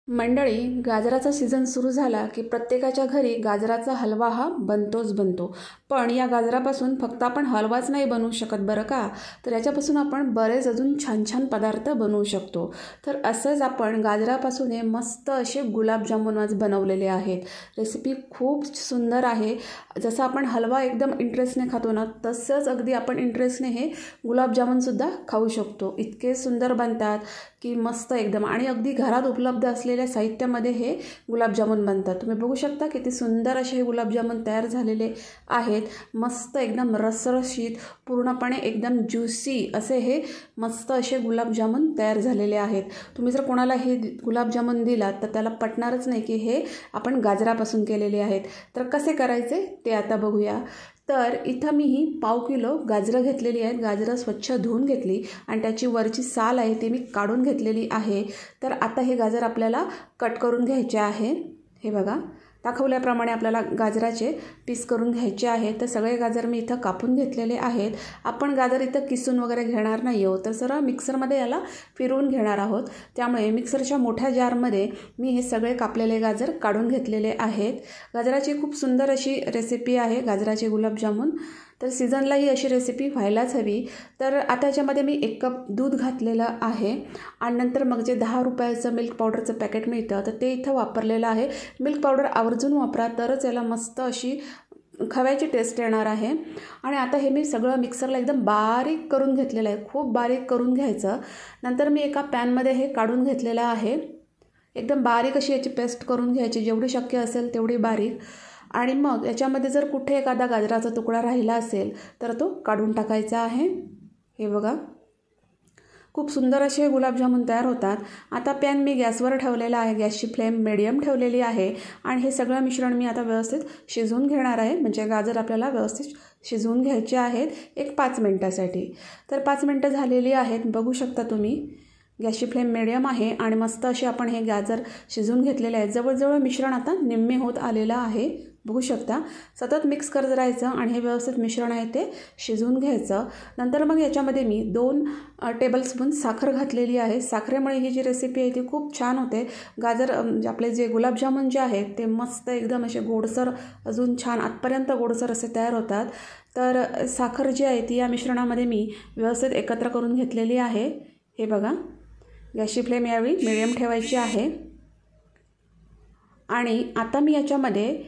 मंडळी, गाजराचा सीझन सुरू झाला की प्रत्येकाच्या घरी गाजराचा हलवा हा बनतोच बनतो. पण या गाजरापासून फक्त आपण हलवाच नाही बनवू शकत बरं का, तर याच्यापासून आपण बरेच अजून छान छान पदार्थ बनवू शकतो. तर असंच आपण गाजरापासून हे मस्त असे गुलाबजामुन आज बनवलेले आहेत. रेसिपी खूप सुंदर आहे. जसं आपण हलवा एकदम इंटरेस्टने खातो ना, तसंच अगदी आपण इंटरेस्टने हे गुलाबजामुनसुद्धा खाऊ शकतो. इतके सुंदर बनतात की मस्त एकदम, आणि अगदी घरात उपलब्ध असलेल्या साहित्यामध्ये हे गुलाबजामुन बनतात. तुम्ही बघू शकता किती सुंदर असे हे गुलाबजामुन तयार झालेले आहेत. मस्त एकदम रसरशीत, पूर्णपणे एकदम ज्युसी असे हे मस्त असे गुलाबजामुन तयार झालेले आहेत. तुम्ही जर कोणाला हे गुलाबजामुन दिलात तर त्याला पटणारच नाही की हे आपण गाजरापासून केलेले आहेत. तर कसे करायचे ते आता बघूया. तर इथं मी ही पाव किलो गाजरं घेतलेली आहेत. गाजरं स्वच्छ धुवून घेतली आणि त्याची वरची साल आहे ती मी काढून घेतलेली आहे. तर आता हे गाजर आपल्याला कट करून घ्यायचे आहे. हे बघा, दाखवल्याप्रमाणे आपल्याला गाजराचे पीस करून घ्यायचे आहेत. तर सगळे गाजर मी इथं कापून घेतलेले आहेत. आपण गाजर इथं किसून वगैरे घेणार नाही आहोत, तर सरळ मिक्सरमध्ये याला फिरवून घेणार आहोत. त्यामुळे मिक्सरच्या मोठ्या जारमध्ये मी हे सगळे कापलेले गाजर काढून घेतलेले आहेत. गाजराची खूप सुंदर अशी रेसिपी आहे गाजराचे गुलाबजामुन. तर सीझनला ही अशी रेसिपी व्हायलाच हवी. तर आता याच्यामध्ये मी 1 कप दूध घातलेलं आहे आणि नंतर मग जे 10 रुपयाचं मिल्क पावडरचं पॅकेट मिळतं तर ते इथं वापरलेलं आहे. मिल्क पावडर आवर्जून वापरा, तरच याला मस्त अशी खव्याची टेस्ट येणार आहे. आणि आता हे मी सगळं मिक्सरला एकदम बारीक करून घेतलेलं आहे. खूप बारीक करून घ्यायचं. नंतर मी एका पॅनमध्ये हे काढून घेतलेलं आहे. एकदम बारीक अशी याची पेस्ट करून घ्यायची, जेवढी शक्य असेल तेवढी बारीक. आणि मग याच्यामध्ये जर कुठे एखादा गाजराचा तुकडा राहिला असेल तर तो काढून टाकायचा आहे. हे बघा, खूप सुंदर असे गुलाबजामुन तयार होतात. आता पॅन मी गॅसवर ठेवलेला आहे. गॅसची फ्लेम मिडियम ठेवलेली आहे आणि हे सगळं मिश्रण मी आता व्यवस्थित शिजवून घेणार आहे. म्हणजे गाजर आपल्याला व्यवस्थित शिजवून घ्यायचे आहेत 5 मिनटासाठी. तर 5 मिनटं झालेली आहेत. बघू शकता तुम्ही, गॅसची फ्लेम मिडियम आहे आणि मस्त असे आपण हे गाजर शिजवून घेतलेले आहेत. जवळजवळ मिश्रण आता निम्मे होत आलेलं आहे. बघू शकता, सतत मिक्स करत राहायचं आणि हे व्यवस्थित मिश्रण आहे ते शिजवून घ्यायचं. नंतर मग याच्यामध्ये मी 2 टेबलस्पून साखर घातलेली आहे. साखरेमुळे ही जी रेसिपी आहे ती खूप छान होते. गाजर आपले जे गुलाबजामुन जे आहेत ते मस्त एकदम असे गोडसर, अजून छान आतपर्यंत गोडसर असे तयार होतात. तर साखर जी आहे ती या मिश्रणामध्ये मी व्यवस्थित एकत्र करून घेतलेली आहे. हे बघा, गॅसची फ्लेम यावेळी मिडियम ठेवायची आहे. आणि आता मी याच्यामध्ये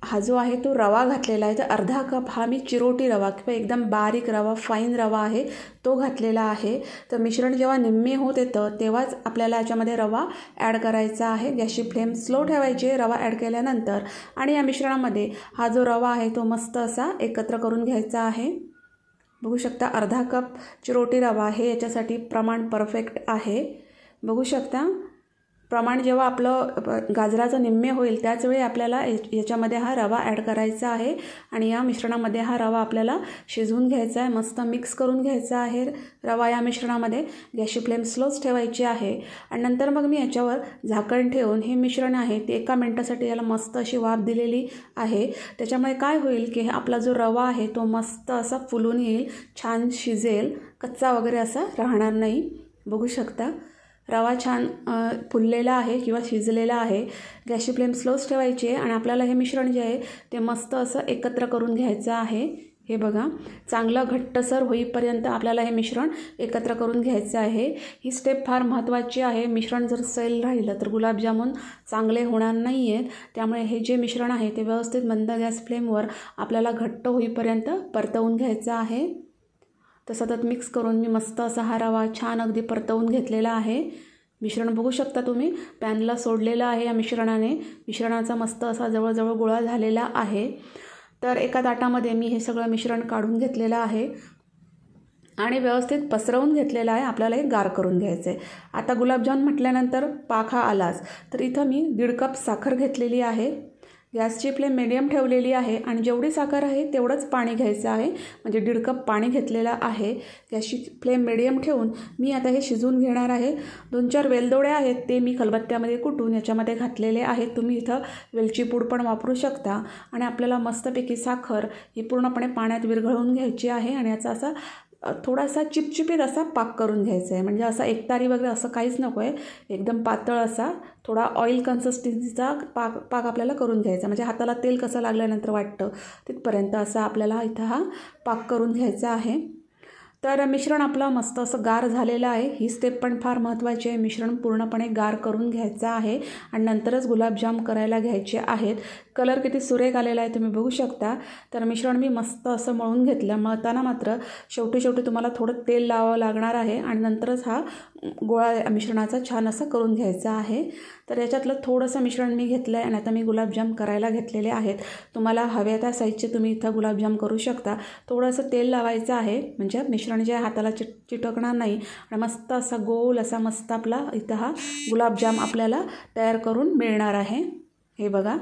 हा जो आहे तो रवा घातलेला आहे. तर अर्धा कप हा मी चिरोटी रवा किंवा एकदम बारीक रवा, फाईन रवा आहे तो घातलेला आहे. तर मिश्रण जेव्हा निम्मे होत येतं तेव्हाच आपल्याला याच्यामध्ये रवा ॲड करायचा आहे. गॅसची फ्लेम स्लो ठेवायची रवा ॲड केल्यानंतर. आणि या मिश्रणामध्ये हा जो रवा आहे तो मस्त असा एकत्र करून घ्यायचा आहे. बघू शकता, अर्धा कप चिरोटी रवा हे याच्यासाठी प्रमाण परफेक्ट आहे. बघू शकता, प्रमाण जेव्हा आपलं गाजराचं निम्मे होईल त्याचवेळी आपल्याला याच्यामध्ये हा रवा ॲड करायचा आहे आणि या मिश्रणामध्ये हा रवा आपल्याला शिजवून घ्यायचा आहे. मस्त मिक्स करून घ्यायचा आहे रवा या मिश्रणामध्ये. गॅसची फ्लेम स्लोच ठेवायची आहे. आणि नंतर मग मी याच्यावर झाकण ठेवून हे मिश्रण आहे ते 1 मिनटासाठी याला मस्त अशी वाफ दिलेली आहे. त्याच्यामुळे काय होईल की आपला जो रवा आहे तो मस्त असा फुलून येईल, छान शिजेल, कच्चा वगैरे असा राहणार नाही. बघू शकता, रवा छान फुललेला आहे किंवा शिजलेला आहे. गॅसची फ्लेम स्लोच ठेवायची आहे आणि आपल्याला हे मिश्रण जे आहे ते मस्त असं एकत्र करून घ्यायचं आहे. हे बघा, चांगलं घट्टसर होईपर्यंत आपल्याला हे मिश्रण एकत्र करून घ्यायचं आहे. ही स्टेप फार महत्त्वाची आहे. मिश्रण जर सैल राहिलं तर गुलाबजामुन चांगले होणार नाही आहेत. त्यामुळे हे जे मिश्रण आहे ते व्यवस्थित मंद गॅस फ्लेमवर आपल्याला घट्ट होईपर्यंत परतवून घ्यायचं आहे. तर सतत मिक्स करून मी मस्त असा हा रवा छान अगदी परतवून घेतलेला आहे. मिश्रण बघू शकता तुम्ही, पॅनला सोडलेलं आहे या मिश्रणाने. मिश्रणाचा मस्त असा जवळजवळ गोळा झालेला आहे. तर एका ताटामध्ये मी हे सगळं मिश्रण काढून घेतलेलं आहे आणि व्यवस्थित पसरवून घेतलेलं आहे. आपल्याला हे गार करून घ्यायचं आहे. आता गुलाबजामुन म्हटल्यानंतर पाक हा आलाच. तर इथं मी 1.5 कप साखर घेतलेली आहे. गॅसची फ्लेम मिडियम ठेवलेली आहे आणि जेवढी साखर आहे तेवढंच पाणी घ्यायचं आहे. म्हणजे 1.5 कप पाणी घेतलेलं आहे. गॅसची फ्लेम मिडियम ठेवून मी आता हे शिजवून घेणार आहे. 2-4 वेलदोडे आहेत ते मी खलबत्त्यामध्ये कुटून याच्यामध्ये घातलेले आहेत. तुम्ही इथं वेलची पूड पण वापरू शकता. आणि आपल्याला मस्तपैकी साखर ही पूर्णपणे पाण्यात विरघळवून घ्यायची आहे आणि याचा असा थोडासा चिपचिपीत असा पाक करून घ्यायचा आहे. म्हणजे असा एकतारी वगैरे असं काहीच नको आहे, एकदम पातळ असा थोडा ऑइल कन्सिस्टन्सीचा पाक आपल्याला करून घ्यायचा. म्हणजे हाताला तेल कसं लागल्यानंतर वाटतं तिथपर्यंत असा आपल्याला इथं हा पाक करून घ्यायचा आहे. तर मिश्रण आपलं मस्त असं गार झालेलं आहे. ही स्टेप पण फार महत्त्वाची आहे. मिश्रण पूर्णपणे गार करून घ्यायचं आहे आणि नंतरच गुलाबजाम करायला घ्यायचे आहेत. कलर किती सुरेख आलेला आहे तुम्ही बघू शकता. तर मिश्रण मी मस्त असं मळून घेतलं. मळताना मात्र शेवटी तुम्हाला थोडं तेल लावावं लागणार आहे आणि नंतरच हा गोळा मिश्रणाचा छान असं करून घ्यायचा आहे. तर याच्यातलं थोडंसं मिश्रण मी घेतलं आहे आणि आता मी गुलाबजाम करायला घेतलेले आहेत. तुम्हाला हव्या त्या साईजचे तुम्ही इथं गुलाबजाम करू शकता. थोडंसं तेल लावायचं आहे म्हणजे मिश्रण जे हाताला चिटकणार नाही आणि मस्त असा गोल असा मस्त आपला इथं हा गुलाबजाम आपल्याला तयार करून मिळणार आहे. हे बघा.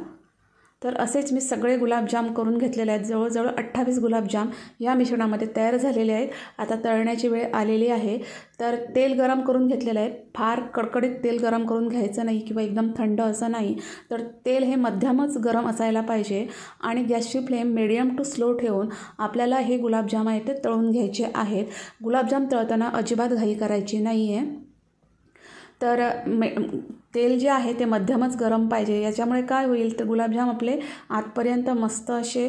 तर असेच मी सगळे गुलाबजाम करून घेतलेले आहेत. जवळजवळ 28 गुलाबजाम या मिश्रणामध्ये तयार झालेले आहेत. आता तळण्याची वेळ आलेली आहे. तर तेल गरम करून घेतलेलं आहे. फार कडकडीत तेल गरम करून घ्यायचं नाही किंवा एकदम थंड असं नाही. तर तेल हे मध्यमच गरम असायला पाहिजे आणि गॅसची फ्लेम मिडियम टू स्लो ठेवून आपल्याला हे गुलाबजाम आहे ते तळून घ्यायचे आहेत. गुलाबजाम तळताना अजिबात घाई करायची नाही आहे. तर तेल जे आहे ते मध्यमच गरम पाहिजे. याच्यामुळे काय होईल तर गुलाबजाम आपले आतपर्यंत मस्त असे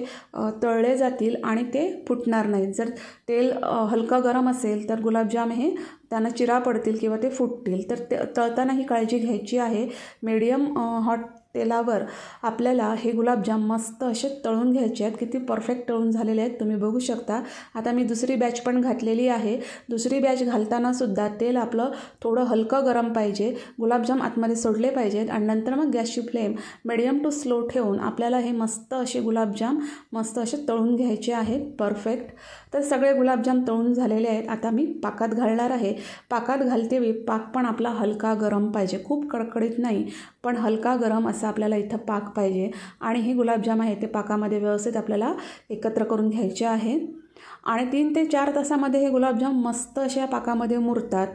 तळले जातील आणि ते फुटणार नाहीत. जर तेल हलकं गरम असेल तर गुलाबजाम हे त्यांना चिरा पडतील किंवा ते फुटतील. तर ते तळताना ही काळजी घ्यायची आहे. मीडियम हॉट तेलावर आपल्याला हे गुलाबजाम मस्त असे तळून घ्यायचे आहेत. किती परफेक्ट तळून झालेले आहेत तुम्ही बघू शकता. आता मी दुसरी बॅच पण घातलेली आहे. दुसरी बॅच घालताना सुद्धा तेल आपलं थोडं हलकं गरम पाहिजे. गुलाबजाम आतमध्ये सोडले पाहिजेत आणि नंतर मग गॅसची फ्लेम मिडियम टू स्लो ठेवून आपल्याला हे मस्त असे गुलाबजाम मस्त असे तळून घ्यायचे आहेत परफेक्ट. तर सगळे गुलाबजाम तळून झालेले आहेत. आता मी पाकात घालणार आहे. पाकात घालतेवेळी पाक पण आपला हलका गरम पाहिजे. खूप कडकडीत नाही पण हलका गरम असा आपल्याला इथं पाक पाहिजे आणि हे गुलाबजाम आहे ते पाकामध्ये व्यवस्थित आपल्याला एकत्र करून घ्यायचे आहे. आणि 3 ते 4 तासामध्ये हे गुलाबजाम मस्त अशा पाकामध्ये मुरतात.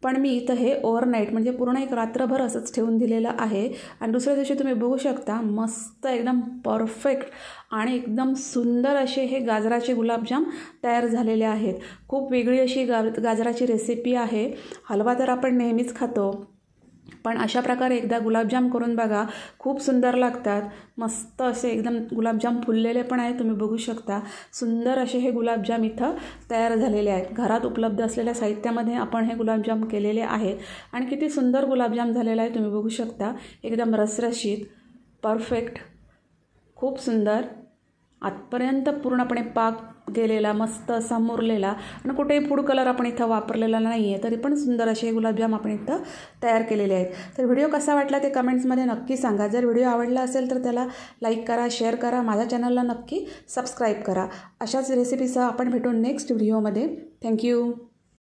पण मी इथं हे ओव्हरनाईट म्हणजे पूर्ण एक रात्रभर असंच ठेवून दिलेलं आहे आणि दुसऱ्या दिवशी तुम्ही बघू शकता मस्त एकदम परफेक्ट आणि एकदम सुंदर असे हे गाजराचे गुलाबजाम तयार झालेले आहेत. खूप वेगळी अशी गाजराची रेसिपी आहे. हलवा तर आपण नेहमीच खातो पण अशा प्रकारे एकदा गुलाबजाम करून बघा. खूप सुंदर लागतात. मस्त असे एकदम गुलाबजाम फुललेले पण आहे तुम्ही बघू शकता. सुंदर असे हे गुलाबजाम इथं तयार झालेले आहेत. घरात उपलब्ध असलेल्या साहित्यामध्ये आपण हे गुलाबजाम केलेले आहेत आणि किती सुंदर गुलाबजाम झालेला आहे तुम्ही बघू शकता. एकदम रसरशीत परफेक्ट खूप सुंदर आतपर्यंत पूर्णपणे पाक गेलेला मस्त असा मुरलेला आणि कुठेही फूड कलर आपण इथं वापरलेला नाही आहे तरी पण सुंदर असे गुलाबजाम आपण इथं तयार केलेले आहेत. तर व्हिडिओ कसा वाटला ते कमेंट्समध्ये नक्की सांगा. जर व्हिडिओ आवडला असेल तर त्याला लाईक करा, शेअर करा. माझ्या चॅनलला नक्की सबस्क्राईब करा. अशाच रेसिपीसह आपण भेटू नेक्स्ट व्हिडिओमध्ये. थँक्यू.